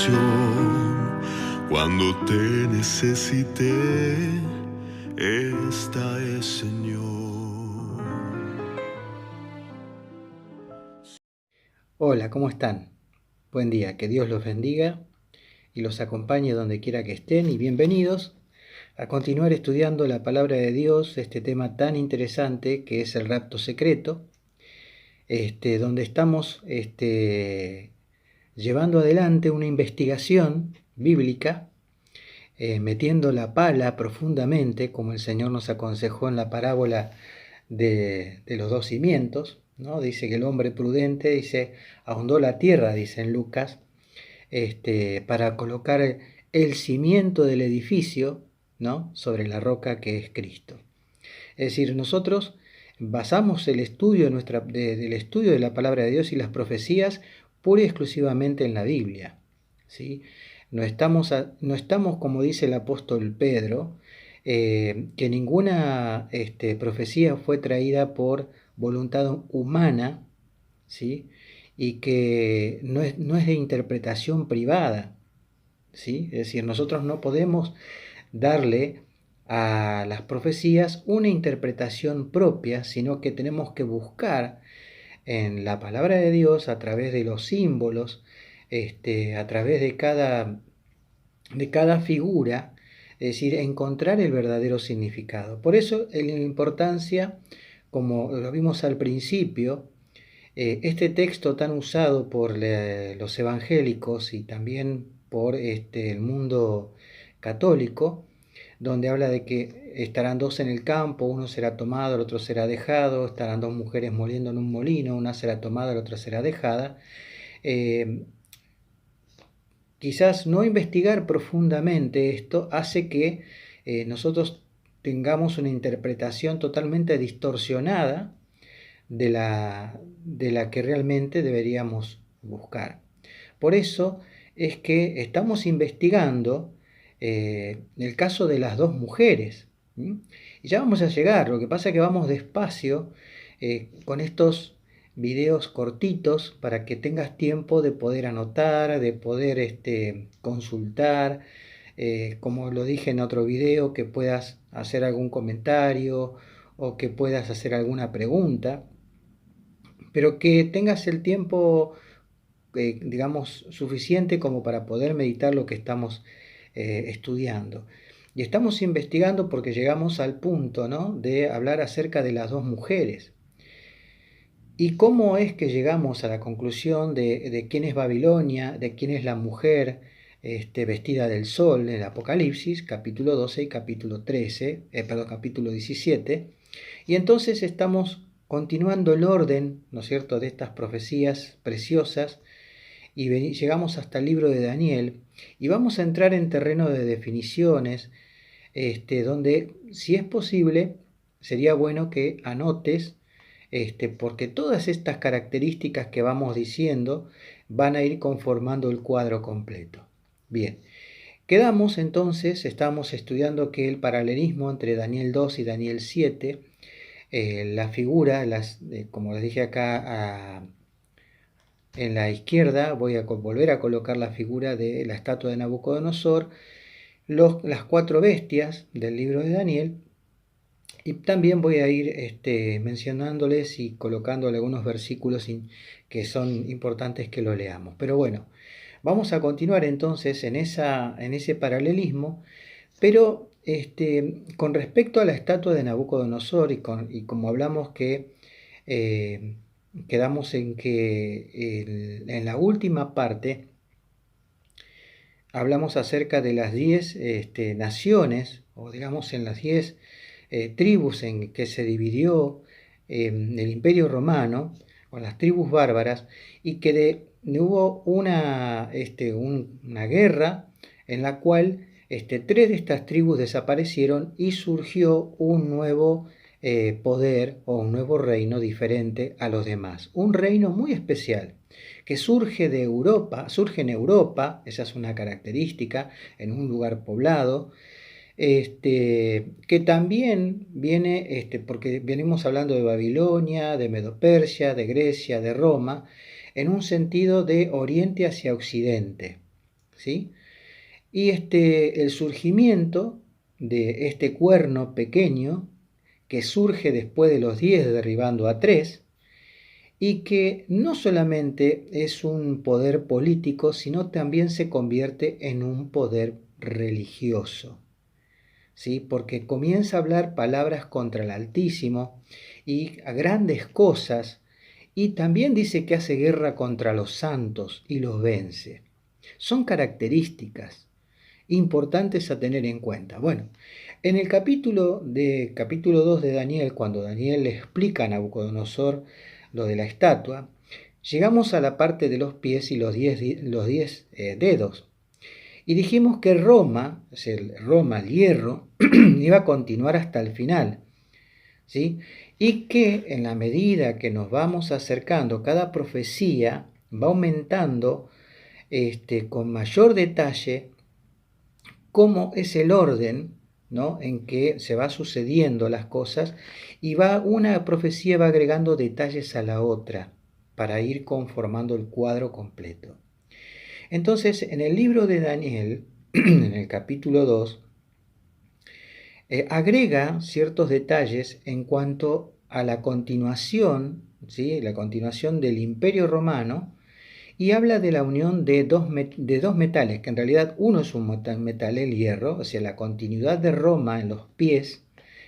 salvación. Cuando te necesité, esta es, Señor. Hola, ¿cómo están? Buen día, que Dios los bendiga y los acompañe donde quiera que estén, y bienvenidos a continuar estudiando la palabra de Dios, este tema tan interesante que es el rapto secreto, donde estamos llevando adelante una investigación bíblica, metiendo la pala profundamente, como el Señor nos aconsejó en la parábola de los dos cimientos, ¿no? Dice que el hombre prudente, dice, ahondó la tierra, dice en Lucas, para colocar el cimiento del edificio, ¿no? Sobre la roca que es Cristo. Es decir, nosotros basamos el estudio del estudio de la palabra de Dios y las profecías pura y exclusivamente en la Biblia, ¿sí? No estamos, como dice el apóstol Pedro, que ninguna profecía fue traída por voluntad humana, ¿sí? Y que no es de interpretación privada, ¿sí? Es decir, nosotros no podemos darle a las profecías una interpretación propia, sino que tenemos que buscar en la palabra de Dios a través de los símbolos, a través de cada figura, es decir, encontrar el verdadero significado. Por eso la importancia, como lo vimos al principio, este texto tan usado por los evangélicos y también por el mundo católico, donde habla de que estarán dos en el campo, uno será tomado, el otro será dejado, estarán dos mujeres moliendo en un molino, una será tomada, la otra será dejada. Quizás no investigar profundamente esto hace que nosotros tengamos una interpretación totalmente distorsionada de la que realmente deberíamos buscar. Por eso es que estamos investigando el caso de las dos mujeres. Y ya vamos a llegar, lo que pasa es que vamos despacio con estos videos cortitos para que tengas tiempo de poder anotar, de poder consultar, como lo dije en otro video, que puedas hacer algún comentario o que puedas hacer alguna pregunta, pero que tengas el tiempo, digamos, suficiente como para poder meditar lo que estamos estudiando. Y estamos investigando porque llegamos al punto, ¿no?, de hablar acerca de las dos mujeres. ¿Y cómo es que llegamos a la conclusión de quién es Babilonia, de quién es la mujer vestida del sol en el Apocalipsis, capítulo 12 y capítulo 17? Y entonces estamos continuando el orden, ¿no es cierto?, de estas profecías preciosas, y llegamos hasta el libro de Daniel, y vamos a entrar en terreno de definiciones, donde, si es posible, sería bueno que anotes, porque todas estas características que vamos diciendo van a ir conformando el cuadro completo. Bien, quedamos entonces, estamos estudiando que el paralelismo entre Daniel 2 y Daniel 7, la figura, como les dije acá en la izquierda, voy a volver a colocar la figura de la estatua de Nabucodonosor, las cuatro bestias del libro de Daniel, y también voy a ir mencionándoles y colocándole algunos versículos que son importantes que lo leamos. Pero bueno, vamos a continuar entonces en ese paralelismo, pero con respecto a la estatua de Nabucodonosor, y como hablamos que quedamos en que en la última parte hablamos acerca de las 10 naciones, o digamos en las 10 tribus en que se dividió el Imperio Romano, con las tribus bárbaras, y que hubo una guerra en la cual 3 de estas tribus desaparecieron y surgió un nuevo poder o un nuevo reino diferente a los demás. Un reino muy especial que surge en Europa, esa es una característica, en un lugar poblado, que también viene, porque venimos hablando de Babilonia, de Medo-Persia, de Grecia, de Roma, en un sentido de oriente hacia occidente. ¿sí? Y el surgimiento de este cuerno pequeño que surge después de los 10 derribando a 3 y que no solamente es un poder político, sino también se convierte en un poder religioso, ¿sí? Porque comienza a hablar palabras contra el Altísimo y a grandes cosas, y también dice que hace guerra contra los santos y los vence. Son características importantes a tener en cuenta. Bueno, en el capítulo 2 de Daniel, cuando Daniel le explica a Nabucodonosor lo de la estatua, llegamos a la parte de los pies y los 10 dedos. Y dijimos que Roma, el hierro, iba a continuar hasta el final, ¿sí? Y que en la medida que nos vamos acercando, cada profecía va aumentando con mayor detalle cómo es el orden, ¿no?, en que se va sucediendo las cosas, y una profecía va agregando detalles a la otra para ir conformando el cuadro completo. Entonces, en el libro de Daniel, en el capítulo 2, agrega ciertos detalles en cuanto a la continuación, ¿sí?, la continuación del Imperio Romano, y habla de la unión de dos metales, que en realidad uno es un metal, el hierro, o sea, la continuidad de Roma en los pies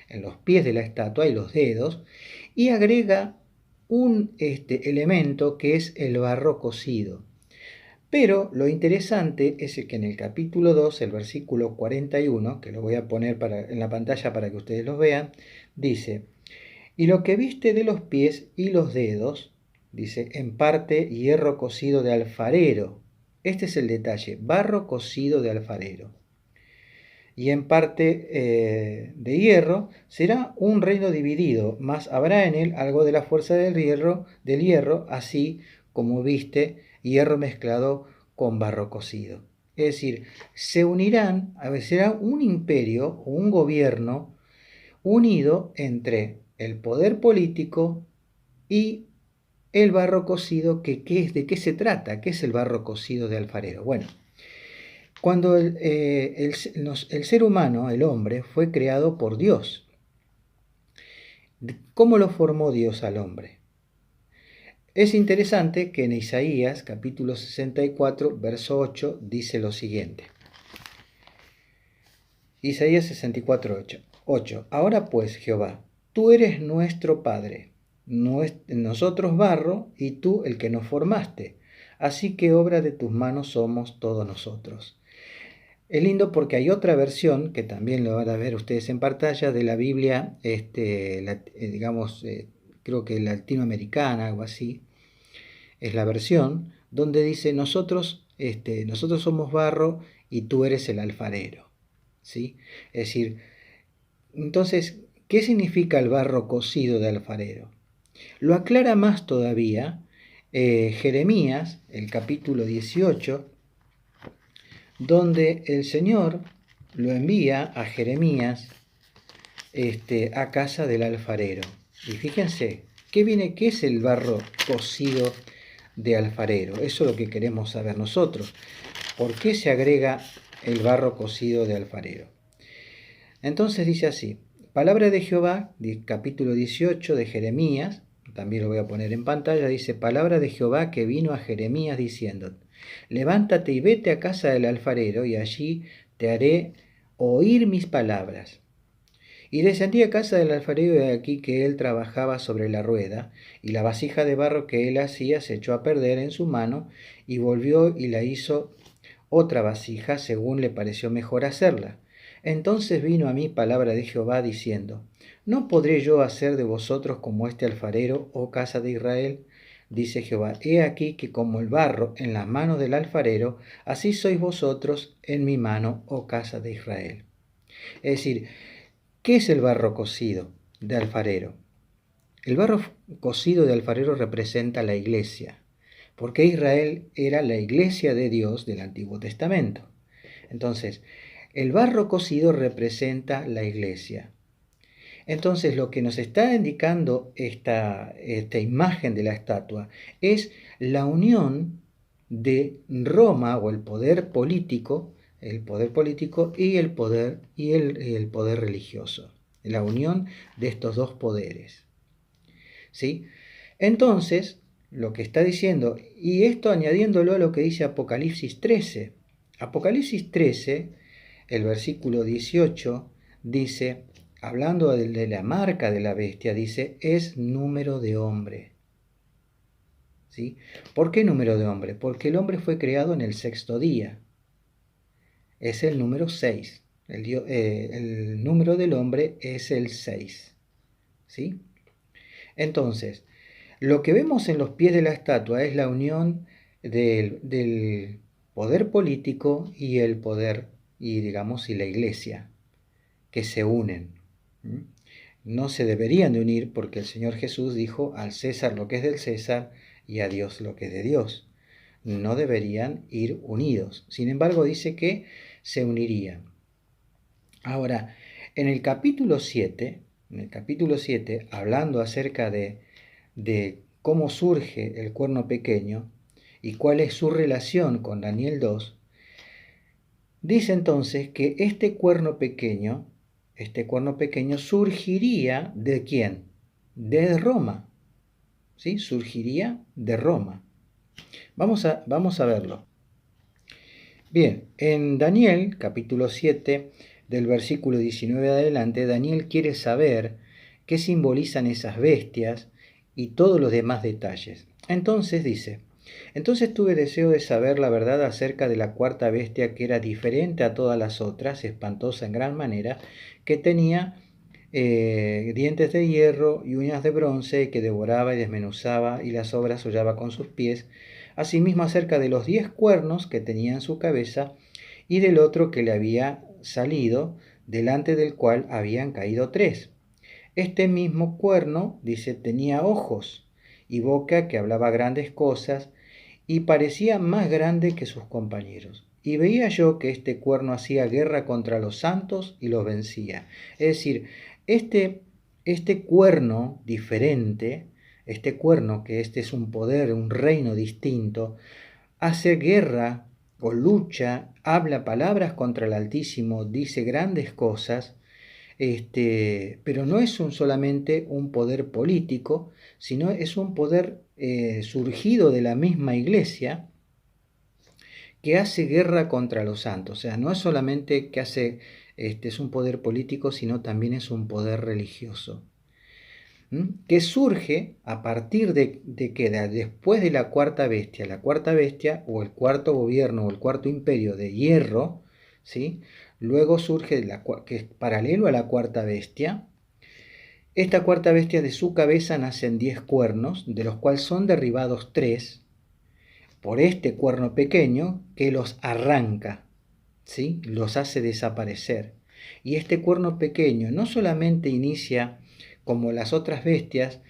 de la estatua y los dedos, y agrega un elemento que es el barro cocido. Pero lo interesante es que en el capítulo 2, el versículo 41, que lo voy a poner en la pantalla para que ustedes lo vean, dice: y lo que viste de los pies y los dedos, dice, en parte hierro cocido de alfarero. Este es el detalle, barro cocido de alfarero. Y en parte de hierro será un reino dividido, mas habrá en él algo de la fuerza del hierro, así como viste hierro mezclado con barro cocido. Es decir, se unirán, será un imperio o un gobierno unido entre el poder político y el barro cocido. ¿De qué se trata? ¿Qué es el barro cocido de alfarero? Bueno, cuando el ser humano, el hombre, fue creado por Dios, ¿cómo lo formó Dios al hombre? Es interesante que en Isaías, capítulo 64, verso 8, dice lo siguiente. Isaías 64, 8. Ahora pues, Jehová, tú eres nuestro Padre, nosotros barro, y tú el que nos formaste. Así que obra de tus manos somos todos nosotros. Es lindo porque hay otra versión, que también lo van a ver ustedes en pantalla, de la Biblia, creo que latinoamericana, algo así, es la versión, donde dice, nosotros somos barro y tú eres el alfarero, ¿sí? Es decir, entonces, ¿qué significa el barro cocido de alfarero? Lo aclara más todavía Jeremías, el capítulo 18, donde el Señor lo envía a Jeremías a casa del alfarero. Y fíjense, ¿qué es el barro cocido de alfarero? Eso es lo que queremos saber nosotros. ¿Por qué se agrega el barro cocido de alfarero? Entonces dice así, palabra de Jehová, capítulo 18 de Jeremías, también lo voy a poner en pantalla, dice, palabra de Jehová que vino a Jeremías diciendo, levántate y vete a casa del alfarero, y allí te haré oír mis palabras. Y descendí a casa del alfarero, y aquí que él trabajaba sobre la rueda, y la vasija de barro que él hacía se echó a perder en su mano, y volvió y la hizo otra vasija, según le pareció mejor hacerla. Entonces vino a mí palabra de Jehová diciendo, ¿no podré yo hacer de vosotros como este alfarero, oh casa de Israel? Dice Jehová, he aquí que como el barro en las manos del alfarero, así sois vosotros en mi mano, oh casa de Israel. Es decir, ¿qué es el barro cocido de alfarero? El barro cocido de alfarero representa la iglesia, porque Israel era la iglesia de Dios del Antiguo Testamento. Entonces, el barro cocido representa la iglesia. Entonces, lo que nos está indicando esta imagen de la estatua es la unión de Roma, o el poder político y el poder religioso, la unión de estos dos poderes. ¿Sí? Entonces, lo que está diciendo, y esto añadiéndolo a lo que dice Apocalipsis 13. Apocalipsis 13, el versículo 18, dice, hablando de la marca de la bestia, dice, es número de hombre. ¿Sí? ¿Por qué número de hombre? Porque el hombre fue creado en el sexto día. Es el número 6. El número del hombre es el 6. ¿Sí? Entonces, lo que vemos en los pies de la estatua es la unión del poder político y el poder, y la iglesia, que se unen. No se deberían de unir porque el Señor Jesús dijo al César lo que es del César y a Dios lo que es de Dios. No deberían ir unidos. Sin embargo, dice que se unirían. Ahora, en el capítulo 7, hablando acerca de cómo surge el cuerno pequeño y cuál es su relación con Daniel 2, dice entonces que este cuerno pequeño surgiría ¿de quién? De Roma. ¿Sí? Surgiría de Roma. Vamos a verlo. Bien, en Daniel, capítulo 7, del versículo 19 adelante, Daniel quiere saber qué simbolizan esas bestias y todos los demás detalles. Entonces dice, entonces tuve deseo de saber la verdad acerca de la cuarta bestia, que era diferente a todas las otras, espantosa en gran manera, que tenía dientes de hierro y uñas de bronce, que devoraba y desmenuzaba y las obras hollaba con sus pies. Asimismo acerca de los 10 cuernos que tenía en su cabeza y del otro que le había salido, delante del cual habían caído 3. Este mismo cuerno, dice, tenía ojos y boca que hablaba grandes cosas y parecía más grande que sus compañeros. Y veía yo que este cuerno hacía guerra contra los santos y los vencía. Es decir, este cuerno diferente, este cuerno, que es un poder, un reino distinto, hace guerra o lucha, habla palabras contra el Altísimo, dice grandes cosas, pero no es solamente un poder político, sino es un poder surgido de la misma iglesia, que hace guerra contra los santos. O sea, no es solamente que es un poder político, sino también es un poder religioso. Que surge a partir de que después de la cuarta bestia o el cuarto gobierno o el cuarto imperio de hierro, ¿sí? Luego surge que es paralelo a la cuarta bestia. Esta cuarta bestia, de su cabeza nacen 10 cuernos, de los cuales son derribados 3 por este cuerno pequeño, que los arranca, ¿sí? Los hace desaparecer. Y este cuerno pequeño no solamente inicia como las otras bestias,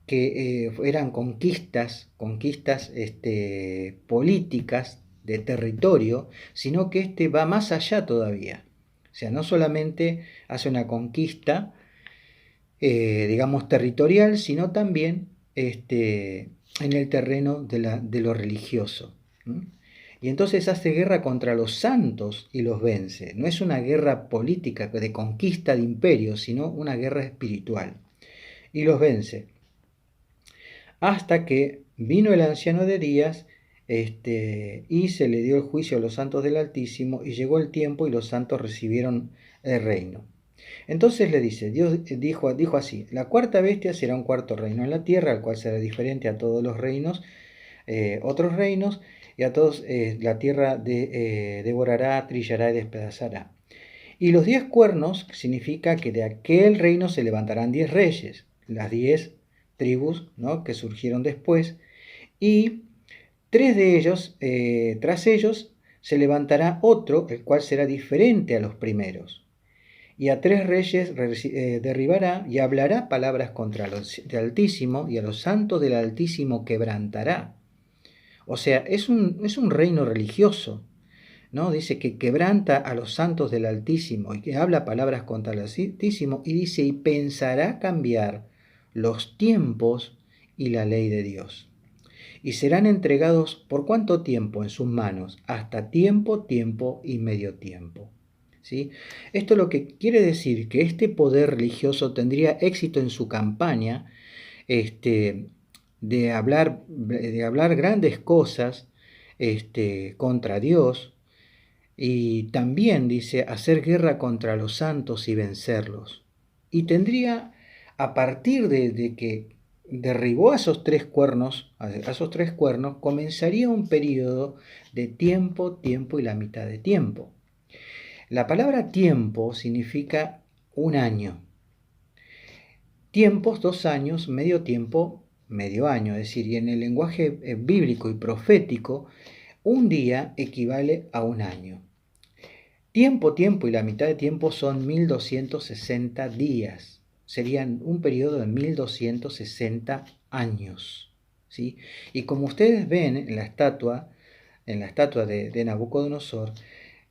que eran conquistas políticas de territorio, sino que va más allá todavía. O sea, no solamente hace una conquista, territorial, sino también en el terreno de lo religioso. Y entonces hace guerra contra los santos y los vence. No es una guerra política de conquista de imperios, sino una guerra espiritual. Y los vence. Hasta que vino el anciano de días, y se le dio el juicio a los santos del Altísimo, y llegó el tiempo y los santos recibieron el reino. Entonces le dice, Dios dijo así, la cuarta bestia será un cuarto reino en la tierra, el cual será diferente a todos los reinos, otros reinos, y a todos la tierra devorará, trillará y despedazará. Y los 10 cuernos significa que de aquel reino se levantarán 10 reyes, las 10 tribus, ¿no?, que surgieron después, y 3 de ellos, tras ellos, se levantará otro, el cual será diferente a los primeros. Y a 3 reyes derribará y hablará palabras contra los del Altísimo, y a los santos del Altísimo quebrantará. O sea, es un reino religioso, ¿no? Dice que quebranta a los santos del Altísimo y que habla palabras contra el Altísimo, y dice, y pensará cambiar los tiempos y la ley de Dios. y serán entregados ¿por cuánto tiempo en sus manos? Hasta tiempo, tiempo y medio tiempo. ¿Sí? Esto lo que quiere decir que este poder religioso tendría éxito en su campaña de hablar grandes cosas contra Dios, y también dice hacer guerra contra los santos y vencerlos. Y tendría, a partir de que derribó a esos tres cuernos, comenzaría un periodo de tiempo, tiempo y la mitad de tiempo. La palabra tiempo significa un año. Tiempos, 2 años, medio tiempo, medio año. Es decir, y en el lenguaje bíblico y profético, un día equivale a un año. Tiempo, tiempo y la mitad de tiempo son 1260 días. Serían un periodo de 1260 años. ¿Sí? Y como ustedes ven en la estatua de Nabucodonosor,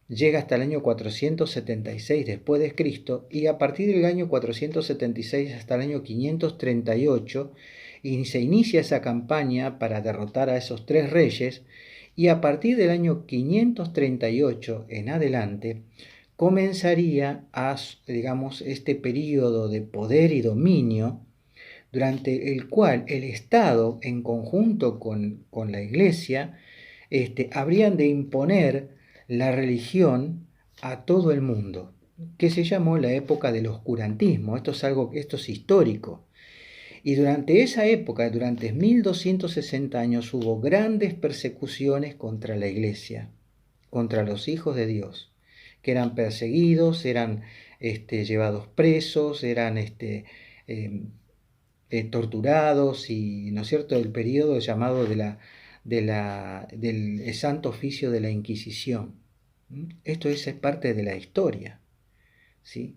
llega hasta el año 476 después de Cristo, y a partir del año 476 hasta el año 538 y se inicia esa campaña para derrotar a esos tres reyes, y a partir del año 538 en adelante comenzaría este periodo de poder y dominio, durante el cual el Estado, en conjunto con la Iglesia, habrían de imponer la religión a todo el mundo, que se llamó la época del oscurantismo. Esto es histórico. Y durante esa época, durante 1260 años, hubo grandes persecuciones contra la Iglesia, contra los hijos de Dios, que eran perseguidos, eran llevados presos, eran torturados, y, ¿no es cierto?, el periodo llamado del Santo Oficio de la Inquisición. Esto es parte de la historia, ¿sí?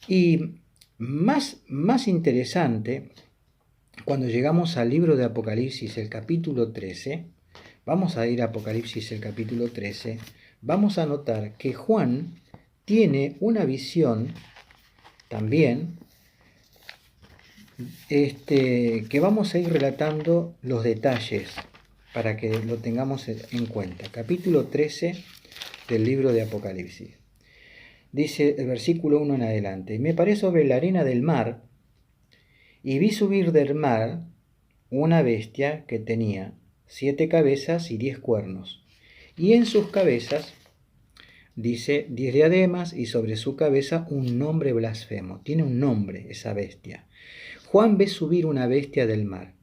Y más interesante, cuando llegamos al libro de Apocalipsis, el capítulo 13, vamos a ir a Apocalipsis, el capítulo 13, vamos a notar que Juan tiene una visión también, que vamos a ir relatando los detalles para que lo tengamos en cuenta. Capítulo 13 del libro de Apocalipsis. Dice el versículo 1 en adelante: me paré sobre la arena del mar y vi subir del mar una bestia que tenía 7 cabezas y 10 cuernos, y en sus cabezas, dice, 10 diademas, y sobre su cabeza un nombre blasfemo. Tiene un nombre esa bestia. Juan ve subir una bestia del mar.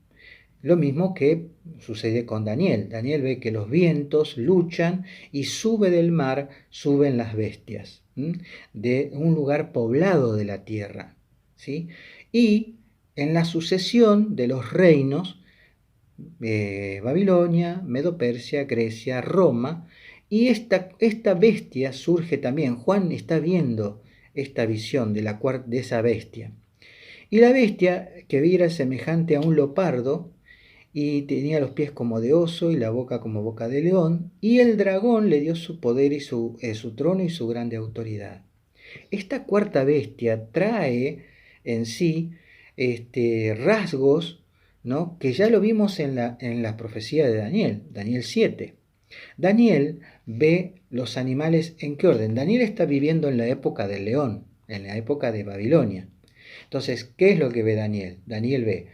Lo mismo que sucede con Daniel. Daniel ve que los vientos luchan y sube del mar, suben las bestias, de un lugar poblado de la tierra, ¿sí? Y en la sucesión de los reinos, Babilonia, Medo-Persia, Grecia, Roma, y esta bestia surge también. Juan está viendo esta visión de esa bestia. Y la bestia que vi era semejante a un leopardo, y tenía los pies como de oso y la boca como boca de león, y el dragón le dio su poder y su trono y su grande autoridad. Esta cuarta bestia trae en sí rasgos, ¿no?, que ya lo vimos en la profecía de Daniel 7. Daniel ve los animales en qué orden. Daniel está viviendo en la época del león, en la época de Babilonia. Entonces, ¿qué es lo que ve Daniel? Daniel ve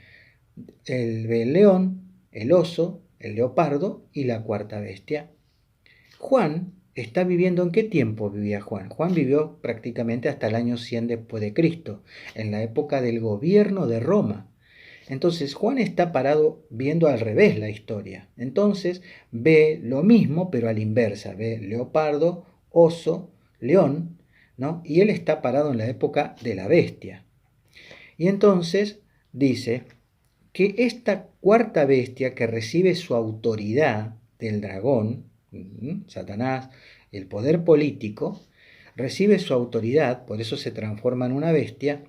el león, el oso, el leopardo y la cuarta bestia. Juan está viviendo, ¿en qué tiempo vivía Juan? Juan vivió prácticamente hasta el año 100 después de Cristo, en la época del gobierno de Roma. Entonces Juan está parado viendo al revés la historia. Entonces ve lo mismo, pero a la inversa. Ve leopardo, oso, león, ¿no? Y él está parado en la época de la bestia. Y entonces dice que esta cuarta bestia, que recibe su autoridad del dragón, Satanás, el poder político, recibe su autoridad, por eso se transforma en una bestia.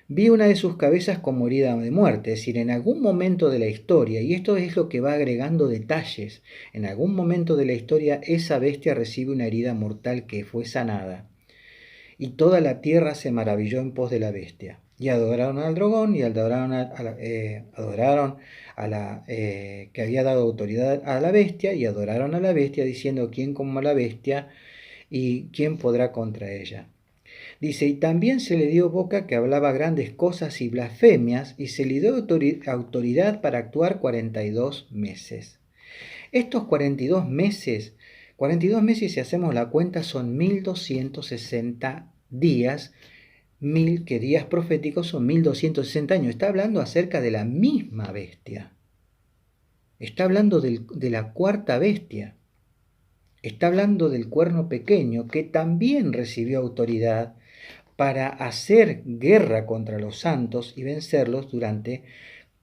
Vi una de sus cabezas como herida de muerte, es decir, en algún momento de la historia, y esto es lo que va agregando detalles, en algún momento de la historia esa bestia recibe una herida mortal que fue sanada, y toda la tierra se maravilló en pos de la bestia. Y adoraron al dragón y adoraron a la que había dado autoridad a la bestia, y adoraron a la bestia diciendo: ¿quién como la bestia y quién podrá contra ella? Dice: y también se le dio boca que hablaba grandes cosas y blasfemias, y se le dio autoridad para actuar 42 meses. Estos 42 meses, si hacemos la cuenta, son 1260 días. Que días proféticos son 1260 años. Está hablando acerca de la misma bestia. Está hablando de la cuarta bestia. Está hablando del cuerno pequeño, que también recibió autoridad para hacer guerra contra los santos y vencerlos durante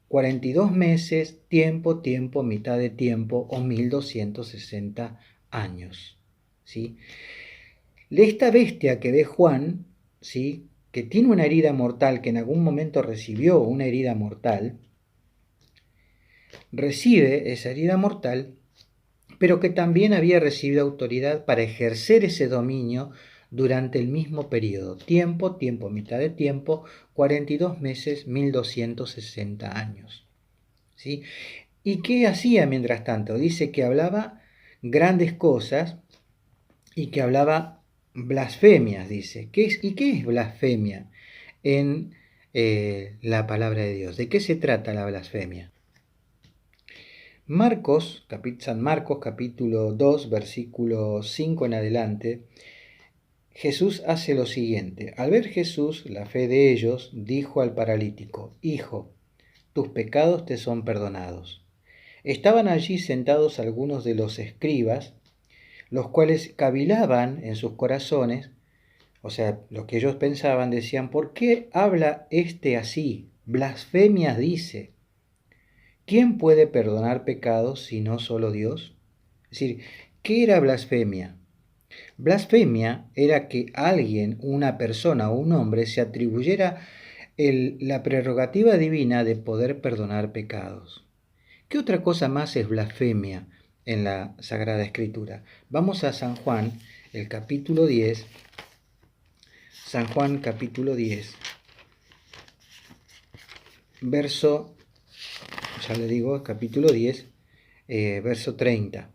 42 meses, tiempo, mitad de tiempo, o 1260 años. ¿Sí? Esta bestia que ve Juan, ¿sí?, que tiene una herida mortal, que en algún momento recibió una herida mortal, recibe esa herida mortal, pero que también había recibido autoridad para ejercer ese dominio durante el mismo periodo, tiempo, mitad de tiempo, 42 meses, 1260 años. ¿Sí? ¿Y qué hacía mientras tanto? Dice que hablaba grandes cosas y que hablaba blasfemias, dice. ¿Qué es blasfemia en la palabra de Dios? ¿De qué se trata la blasfemia? San Marcos capítulo 2, versículo 5 en adelante, Jesús hace lo siguiente. Al ver Jesús la fe de ellos, dijo al paralítico: hijo, tus pecados te son perdonados. Estaban allí sentados algunos de los escribas, los cuales cavilaban en sus corazones, o sea, lo que ellos pensaban, decían: ¿por qué habla este así? Blasfemias dice. ¿Quién puede perdonar pecados sino solo Dios? Es decir, ¿qué era blasfemia? Blasfemia era que alguien, una persona o un hombre, se atribuyera la prerrogativa divina de poder perdonar pecados. ¿Qué otra cosa más es blasfemia en la Sagrada Escritura? Vamos a San Juan, el capítulo 10. San Juan, capítulo 10, verso, ya le digo, capítulo 10, verso 30.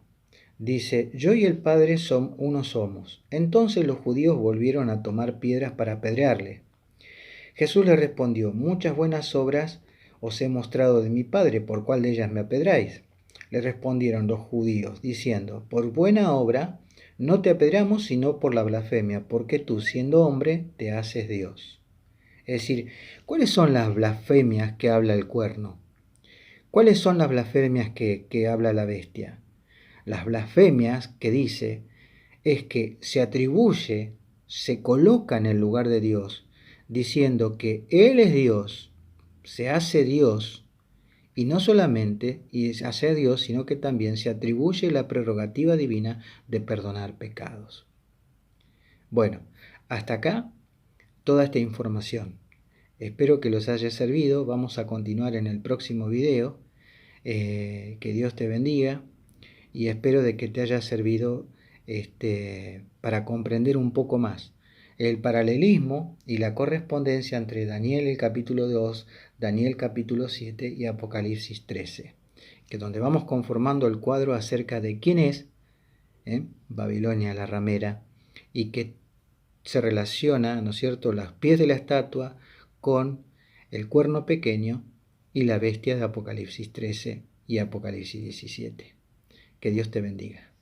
Dice: yo y el Padre uno somos. Entonces los judíos volvieron a tomar piedras para apedrearle. Jesús les respondió: muchas buenas obras os he mostrado de mi Padre, ¿por cuál de ellas me apedráis? Le respondieron los judíos, diciendo: por buena obra no te apedreamos, sino por la blasfemia, porque tú, siendo hombre, te haces Dios. Es decir, ¿cuáles son las blasfemias que habla el cuerno? ¿Cuáles son las blasfemias que habla la bestia? Las blasfemias que dice es que se atribuye, se coloca en el lugar de Dios, diciendo que Él es Dios, se hace Dios, y no solamente se hace Dios, sino que también se atribuye la prerrogativa divina de perdonar pecados. Bueno, hasta acá toda esta información. Espero que los haya servido. Vamos a continuar en el próximo video. Que Dios te bendiga. Y espero de que te haya servido para comprender un poco más el paralelismo y la correspondencia entre Daniel el capítulo 2, Daniel capítulo 7 y Apocalipsis 13, que donde vamos conformando el cuadro acerca de quién es Babilonia la ramera, y que se relaciona, ¿no es cierto?, los pies de la estatua con el cuerno pequeño y la bestia de Apocalipsis 13 y Apocalipsis 17. Que Dios te bendiga.